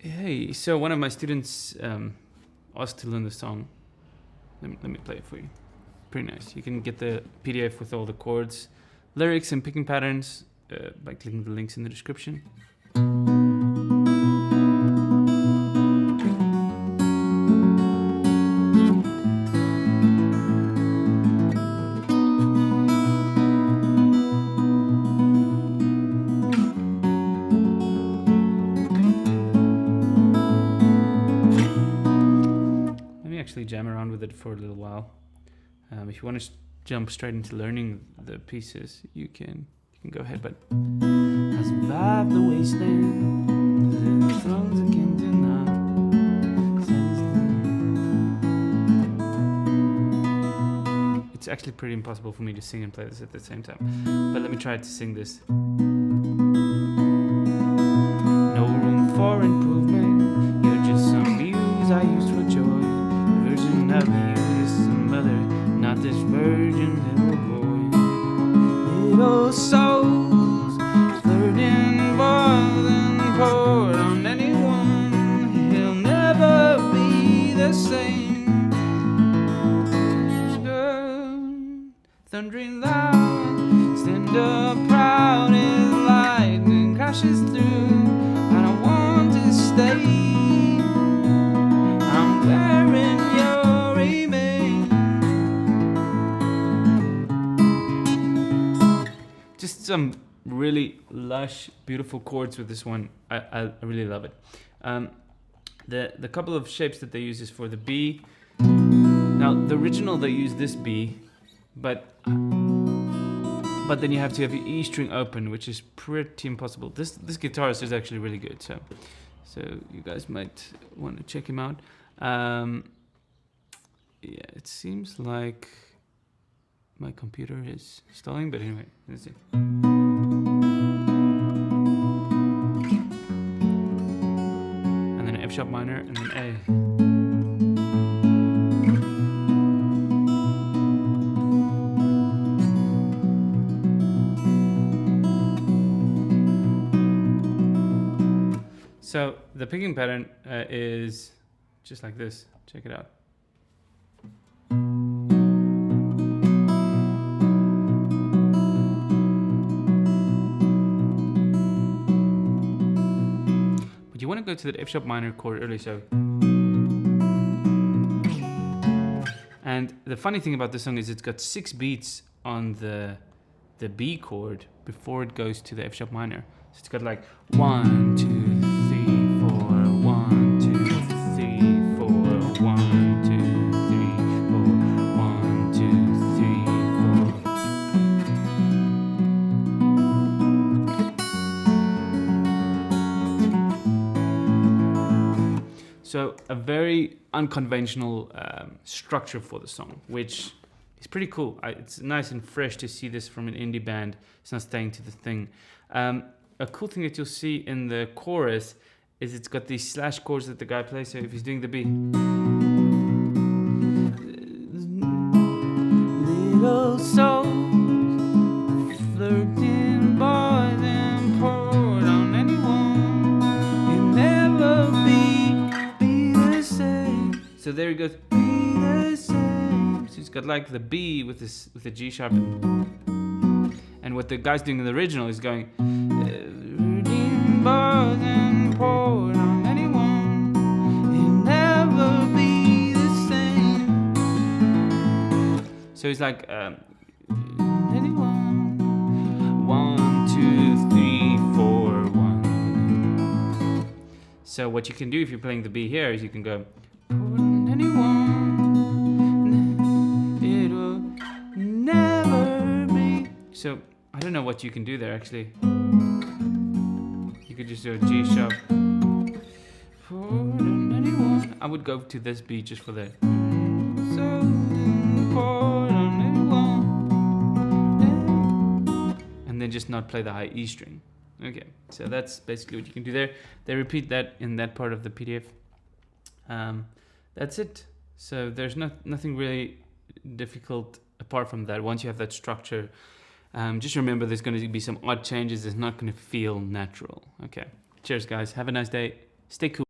Hey, so one of my students asked to learn the song. Let me play it for you. Pretty nice. You can get the PDF with all the chords, lyrics, and picking patterns by clicking the links in the description. Actually jam around with it for a little while. If you want to jump straight into learning the pieces, you can go ahead, but I survived the wasteland, the thrones I can't deny. It's actually pretty impossible for me to sing and play this at the same time, but let me try to sing this. No room for improvement, you're just some muse I used for joy. Of you is some mother, not this virgin little boy. Little souls flirting, boiling, poured on anyone. He'll never be the same. Thundering loud, stand up proud as lightning crashes through. I don't want to stay. I'm wearing your just some really lush, beautiful chords with this one. I really love it. The couple of shapes that they use is for the B. Now the original they use this B, but then you have to have your E string open, which is pretty impossible. This guitarist is actually really good, so you guys might want to check him out. Yeah, it seems like my computer is stalling, but anyway, let's see. And then F sharp minor, and then A. So the picking pattern is just like this. Check it out. You want to go to the F sharp minor chord early, so. And the funny thing about this song is it's got 6 beats on the B chord before it goes to the F sharp minor. So it's got like 1, 2, 3, 4, 1, 2, 3, 4, 1, 2, 3, 4, 1, 2, 3, 4. So a very unconventional structure for the song, which is pretty cool. It's nice and fresh to see this from an indie band. It's not staying to the thing. A cool thing that you'll see in the chorus is it's got these slash chords that the guy plays. So if he's doing the B. Little souls flirting, boiling, poured on anyone. You'll never be the same. So there he goes, be the same. So he's got like the B with the G sharp. And what the guy's doing in the original is going, and poured on anyone, it'll never be the same. So he's like, anyone, 1, 2, 3, 4, 1. So what you can do if you're playing the B here is you can go, poured on anyone, it'll never be. So I don't know what you can do there actually. You could just do a G sharp. I would go to this B just for that. And then just not play the high E string. Okay, so that's basically what you can do there. They repeat that in that part of the PDF. That's it. So there's nothing really difficult apart from that. Once you have that structure, just remember there's going to be some odd changes. It's not going to feel natural. Okay. Cheers, guys. Have a nice day. Stay cool.